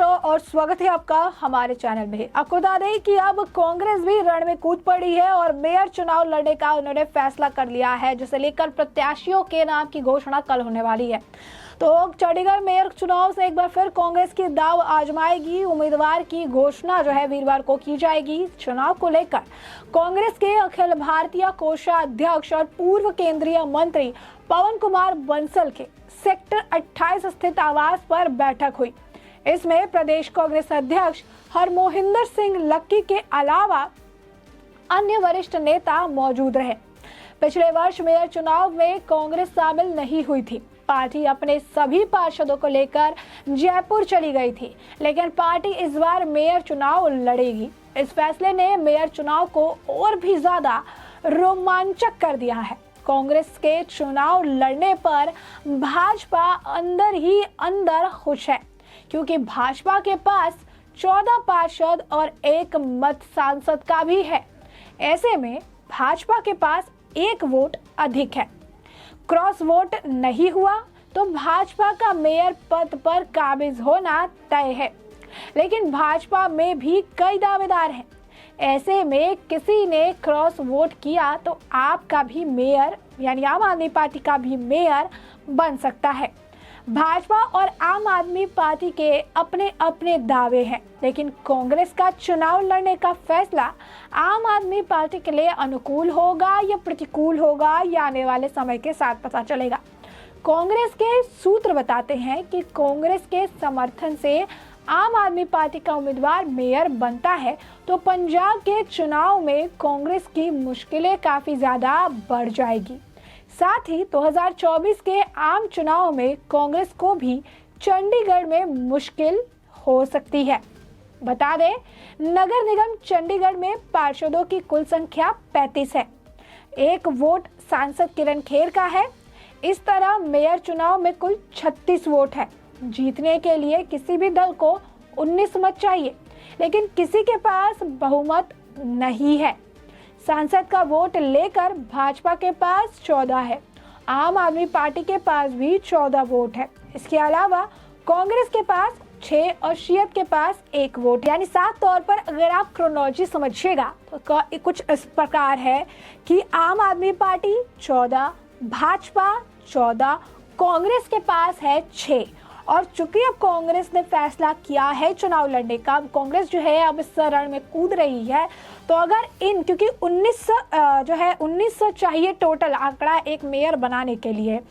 और स्वागत है आपका हमारे चैनल में। आपको बता दें कि अब कांग्रेस भी रण में कूद पड़ी है और मेयर चुनाव लड़ने का उन्होंने फैसला कर लिया है, जिसे लेकर प्रत्याशियों के नाम की घोषणा कल होने वाली है। तो चंडीगढ़ मेयर चुनाव से एक बार फिर कांग्रेस की दाव आजमाएगी। उम्मीदवार की घोषणा जो है वीरवार को की जाएगी। चुनाव को लेकर कांग्रेस के अखिल भारतीय कोषाध्यक्ष और पूर्व केंद्रीय मंत्री पवन कुमार बंसल के सेक्टर 28 स्थित आवास पर बैठक हुई। इसमें प्रदेश कांग्रेस अध्यक्ष हरमोहिंदर सिंह लक्की के अलावा अन्य वरिष्ठ नेता मौजूद रहे। पिछले वर्ष मेयर चुनाव में कांग्रेस शामिल नहीं हुई थी। पार्टी अपने सभी पार्षदों को लेकर जयपुर चली गई थी, लेकिन पार्टी इस बार मेयर चुनाव लड़ेगी। इस फैसले ने मेयर चुनाव को और भी ज्यादा रोमांचक कर दिया है। कांग्रेस के चुनाव लड़ने पर भाजपा अंदर ही अंदर खुश है, क्योंकि भाजपा के पास 14 पार्षद और 1 मत सांसद का भी है। ऐसे में भाजपा के पास 1 वोट अधिक है। क्रॉस वोट नहीं हुआ तो भाजपा का मेयर पद पर काबिज होना तय है, लेकिन भाजपा में भी कई दावेदार हैं। ऐसे में किसी ने क्रॉस वोट किया तो आपका भी मेयर यानी आम आदमी पार्टी का भी मेयर बन सकता है। भाजपा और आम आदमी पार्टी के अपने अपने दावे हैं, लेकिन कांग्रेस का चुनाव लड़ने का फैसला आम आदमी पार्टी के लिए अनुकूल होगा या प्रतिकूल होगा, या आने वाले समय के साथ पता चलेगा। कांग्रेस के सूत्र बताते हैं कि कांग्रेस के समर्थन से आम आदमी पार्टी का उम्मीदवार मेयर बनता है तो पंजाब के चुनाव में कांग्रेस की मुश्किलें काफी ज्यादा बढ़ जाएगी। साथ ही 2024 के आम चुनाव में कांग्रेस को भी चंडीगढ़ में मुश्किल हो सकती है। बता दें, नगर निगम चंडीगढ़ में पार्षदों की कुल संख्या 35 है। 1 वोट सांसद किरण खेर का है। इस तरह मेयर चुनाव में कुल 36 वोट है। जीतने के लिए किसी भी दल को 19 मत चाहिए, लेकिन किसी के पास बहुमत नहीं है। सांसद का वोट लेकर भाजपा के पास 14 है। आम आदमी पार्टी के पास भी 14 वोट है। इसके अलावा कांग्रेस के पास 6 और शियत के पास 1 वोट, यानी साफ तौर पर अगर आप क्रोनोलॉजी समझिएगा तो कुछ इस प्रकार है कि आम आदमी पार्टी 14, भाजपा 14, कांग्रेस के पास है 6। और चूंकि अब कांग्रेस ने फैसला किया है चुनाव लड़ने का, कांग्रेस जो है अब इस रण में कूद रही है, तो अगर क्योंकि 19 चाहिए टोटल आंकड़ा एक मेयर बनाने के लिए।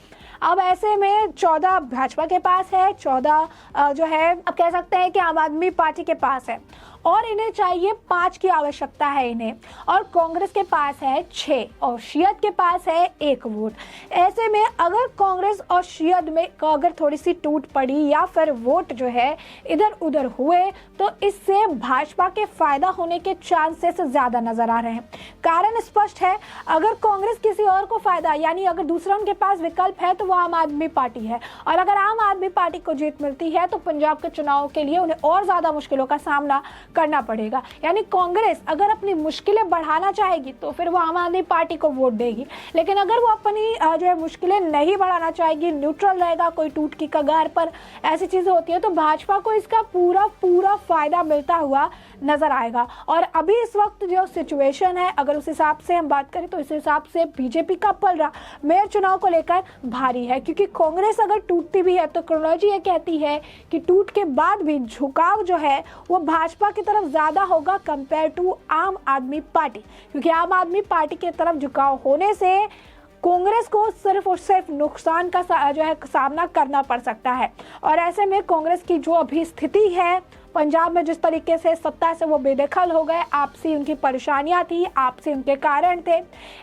अब ऐसे में 14 भाजपा के पास है, 14 जो है अब कह सकते हैं कि आम आदमी पार्टी के पास है, और इन्हें चाहिए 5 की आवश्यकता है इन्हें, और कांग्रेस के पास है 6 और शियत के पास है 1 वोट। ऐसे में अगर कांग्रेस और शियत में अगर थोड़ी सी टूट पड़ी या फिर वोट जो है इधर उधर हुए तो इससे भाजपा के फायदा होने के चांसेस ज्यादा नजर आ रहे हैं। कारण स्पष्ट है, अगर कांग्रेस किसी और को फायदा यानी अगर दूसरा उनके पास विकल्प है तो वो आम आदमी पार्टी है, और अगर आम आदमी पार्टी को जीत मिलती है तो पंजाब के चुनाव के लिए उन्हें और ज्यादा मुश्किलों का सामना करना पड़ेगा। यानी कांग्रेस अगर अपनी मुश्किलें बढ़ाना चाहेगी तो फिर वो आम आदमी पार्टी को वोट देगी, लेकिन अगर वो अपनी जो है मुश्किलें नहीं बढ़ाना चाहेगी, न्यूट्रल रहेगा, कोई टूट की कगार पर ऐसी चीजें होती है, तो भाजपा को इसका पूरा फायदा मिलता हुआ नजर आएगा। और अभी इस वक्त जो सिचुएशन है, अगर उस हिसाब से हम बात करें तो इस हिसाब से बीजेपी का पलड़ा मेयर चुनाव को लेकर भारी है, क्योंकि कांग्रेस अगर टूटती भी है तो क्रोनोलॉजी ये कहती है कि टूट के बाद भी झुकाव जो है वो भाजपा की तरफ ज्यादा होगा कंपेयर टू आम आदमी पार्टी, क्योंकि आम आदमी पार्टी की तरफ झुकाव होने से कांग्रेस को सिर्फ और सिर्फ नुकसान का जो है सामना करना पड़ सकता है। और ऐसे में कांग्रेस की जो अभी स्थिति है पंजाब में, जिस तरीके से सत्ता से वो बेदखल हो गए, आपसी उनकी परेशानियां थी, आपसी उनके कारण थे,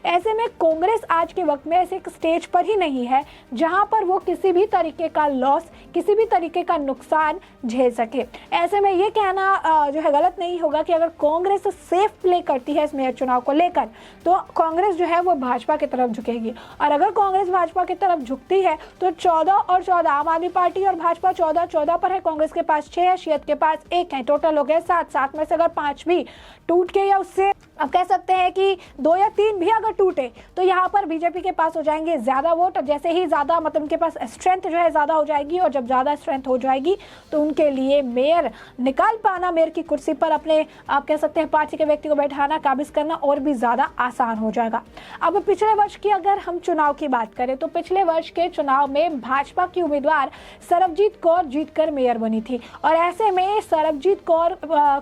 ऐसे में कांग्रेस आज के वक्त में ऐसे एक स्टेज पर ही नहीं है जहां पर वो किसी भी तरीके का लॉस, किसी भी तरीके का नुकसान झेल सके। ऐसे में ये कहना जो है गलत नहीं होगा कि अगर कांग्रेस सेफ प्ले करती है इस मेयर चुनाव को लेकर तो कांग्रेस जो है वो भाजपा की तरफ झुकेगी, और अगर कांग्रेस भाजपा की तरफ झुकती है तो 14 और 14 आम आदमी पार्टी और भाजपा 14 पर है, कांग्रेस के पास 6 है, शियत के पास 1 है, टोटल हो गए 7 में से अगर 5 भी टूट के या उससे अब कह सकते हैं कि 2 या 3 भी अगर टूटे तो यहाँ पर बीजेपी के पास हो जाएंगे ज्यादा वोट। जैसे ही ज्यादा मतलब उनके पास स्ट्रेंथ जो है ज्यादा हो जाएगी, और जब बहुत ज़्यादा स्ट्रेंथ हो जाएगी तो उनके लिए मेयर निकाल पाना, मेयर की कुर्सी पर अपने आप कह सकते हैं पार्टी के व्यक्ति को बैठाना, काबिज करना और भी ज़्यादा आसान हो जाएगा। अब पिछले वर्ष की अगर हम चुनाव की बात करें तो पिछले वर्ष के चुनाव में भाजपा की उम्मीदवार सरबजीत कौर जीतकर मेयर बनी थी और ऐसे में सरबजीत कौर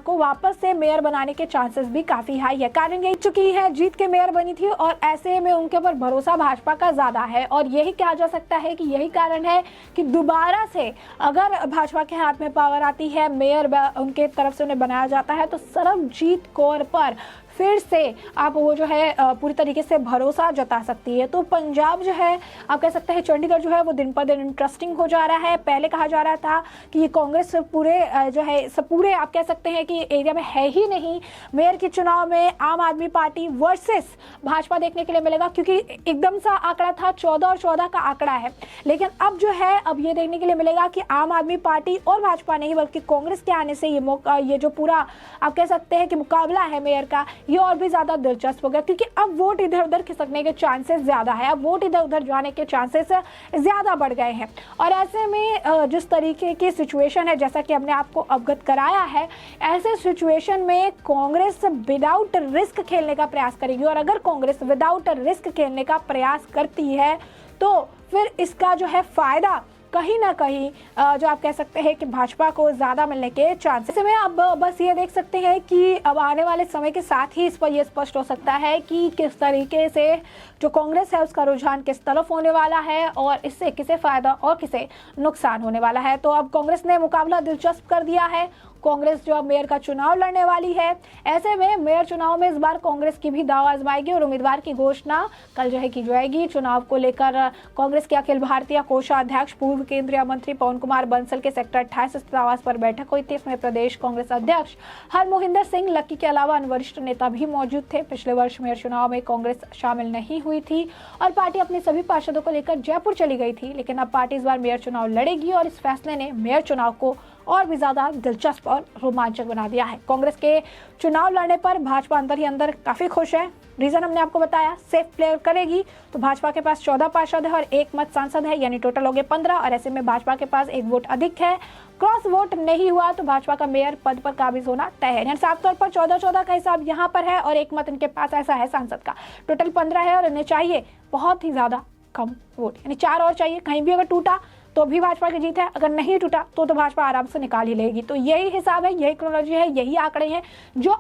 को वापस से मेयर बनाने के चांसेस भी काफी हाई है। कारण यही चुकी है, जीत के मेयर बनी थी और ऐसे में उनके ऊपर भरोसा भाजपा का ज्यादा है और यही कहा जा सकता है कि यही कारण है कि दोबारा से अगर भाजपा के हाथ में पावर आती है, मेयर उनके तरफ से उन्हें बनाया जाता है तो सरबजीत कौर पर फिर से आप वो जो है पूरी तरीके से भरोसा जता सकती है। तो पंजाब जो है आप कह सकते हैं, चंडीगढ़ जो है वो दिन पर दिन इंटरेस्टिंग हो जा रहा है। पहले कहा जा रहा था कि ये कांग्रेस पूरे जो है सब पूरे आप कह सकते हैं कि एरिया में है ही नहीं। मेयर के चुनाव में आम आदमी पार्टी वर्सेस भाजपा देखने के लिए मिलेगा क्योंकि एकदम सा आंकड़ा था, 14 और 14 का आंकड़ा है। लेकिन अब जो है अब ये देखने के लिए मिलेगा कि आम आदमी पार्टी और भाजपा नहीं बल्कि कांग्रेस के आने से ये जो पूरा आप कह सकते हैं कि मुकाबला है मेयर का, ये और भी ज्यादा दिलचस्प हो गया क्योंकि अब वोट इधर उधर खिसकने के चांसेस ज्यादा है, अब वोट इधर उधर जाने के चांसेस ज्यादा बढ़ गए हैं। और ऐसे में जिस तरीके की सिचुएशन है, जैसा कि हमने आपको अवगत कराया है, ऐसे सिचुएशन में कांग्रेस विदाउट रिस्क खेलने का प्रयास करेगी और अगर कांग्रेस विदाउट रिस्क खेलने का प्रयास करती है तो फिर इसका जो है फायदा कहीं ना कहीं जो आप कह सकते हैं कि भाजपा को ज़्यादा मिलने के चांसेस में अब बस ये देख सकते हैं कि अब आने वाले समय के साथ ही इस पर यह स्पष्ट हो सकता है कि किस तरीके से जो कांग्रेस है उसका रुझान किस तरफ होने वाला है और इससे किसे फ़ायदा और किसे नुकसान होने वाला है। तो अब कांग्रेस ने मुकाबला दिलचस्प कर दिया है। कांग्रेस जो अब मेयर का चुनाव लड़ने वाली है, ऐसे में मेयर चुनाव में इस बार कांग्रेस की भी दाव आजमाएगी और उम्मीदवार की घोषणा कल जो है की जाएगी। चुनाव को लेकर कांग्रेस के अखिल भारतीय कोषाध्यक्ष पूर्व केंद्रीय मंत्री पवन कुमार बंसल के सेक्टर 28 स्थित आवास पर बैठक हुई थी। इसमें प्रदेश कांग्रेस अध्यक्ष हरमोहिंदर सिंह लक्की के अलावा अन्य वरिष्ठ नेता भी मौजूद थे। पिछले वर्ष मेयर चुनाव में कांग्रेस शामिल नहीं हुई थी और पार्टी अपने सभी पार्षदों को लेकर जयपुर चली गई थी, लेकिन अब पार्टी इस बार मेयर चुनाव लड़ेगी और इस फैसले ने मेयर चुनाव को और भी ज्यादा दिलचस्प और रोमांचक बना दिया है। कांग्रेस के चुनाव लड़ने पर भाजपा अंदर ही अंदर काफी खुश है। रीजन हमने आपको बताया, सेफ प्ले करेगी तो भाजपा के पास 14 पार्षद है और 1 मत सांसद है, यानी टोटल हो गए 15 और ऐसे में भाजपा के पास 1 वोट अधिक है। क्रॉस वोट नहीं हुआ तो भाजपा का मेयर पद पर काबिज होना तय है। यानी साफ तौर पर 14-14 का हिसाब यहाँ पर है और 1 मत इनके पास ऐसा है सांसद का। टोटल 15 है और इन्हें चाहिए बहुत ही ज्यादा कम वोट, यानी 4 और चाहिए। कहीं भी अगर टूटा तो भी भाजपा की जीत है, अगर नहीं टूटा तो भाजपा आराम से निकाल ही लेगी। तो यही हिसाब है, यही क्रोनोलॉजी है, यही आंकड़े हैं। जो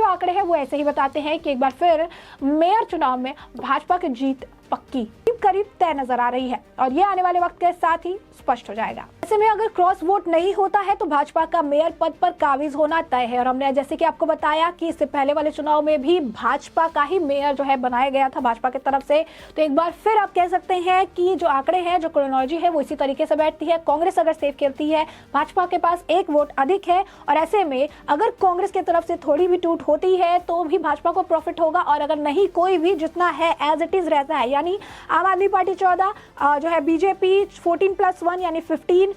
आंकड़े हैं वो ऐसे ही बताते हैं कि एक बार फिर मेयर चुनाव में भाजपा की जीत पक्की करीब तय नजर आ रही है और ये आने वाले वक्त के साथ ही स्पष्ट हो जाएगा। ऐसे में अगर क्रॉस वोट नहीं होता है तो भाजपा का मेयर पद पर काबिज होना तय है और हमने जैसे कि आपको बताया कि इससे पहले वाले चुनाव में भी भाजपा का ही मेयर जो है बनाया गया था भाजपा की तरफ से। तो एक बार फिर आप कह सकते हैं कि जो आंकड़े हैं, जो क्रोनोलॉजी है वो इसी तरीके से बैठती है। कांग्रेस अगर सेफ खेलती है, भाजपा के पास 1 वोट अधिक है और ऐसे में अगर कांग्रेस की तरफ से थोड़ी भी टूट होती है तो भी भाजपा को प्रॉफिट होगा और अगर नहीं, कोई भी जितना है एज इट इज रहता है, यानी आम आदमी पार्टी 14 जो है, बीजेपी 14+1 यानी 15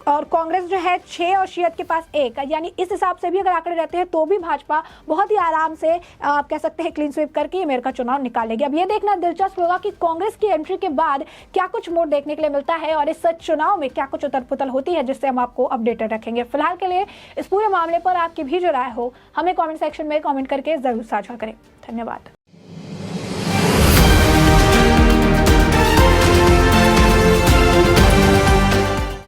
और कांग्रेस जो है 6 और शियत के पास 1, यानी इस हिसाब से भी अगर आंकड़े रहते हैं तो भी भाजपा बहुत ही आराम से आप कह सकते हैं क्लीन स्वीप करके मेयर का चुनाव निकालेगी। अब ये देखना दिलचस्प होगा कि कांग्रेस की एंट्री के बाद क्या कुछ मोड़ देखने के लिए मिलता है और इस चुनाव में क्या कुछ उथल पुथल होती है, जिससे हम आपको अपडेटेड रखेंगे। फिलहाल के लिए इस पूरे मामले पर आपकी भी जो राय हो हमें कॉमेंट सेक्शन में कॉमेंट करके जरूर साझा करें। धन्यवाद।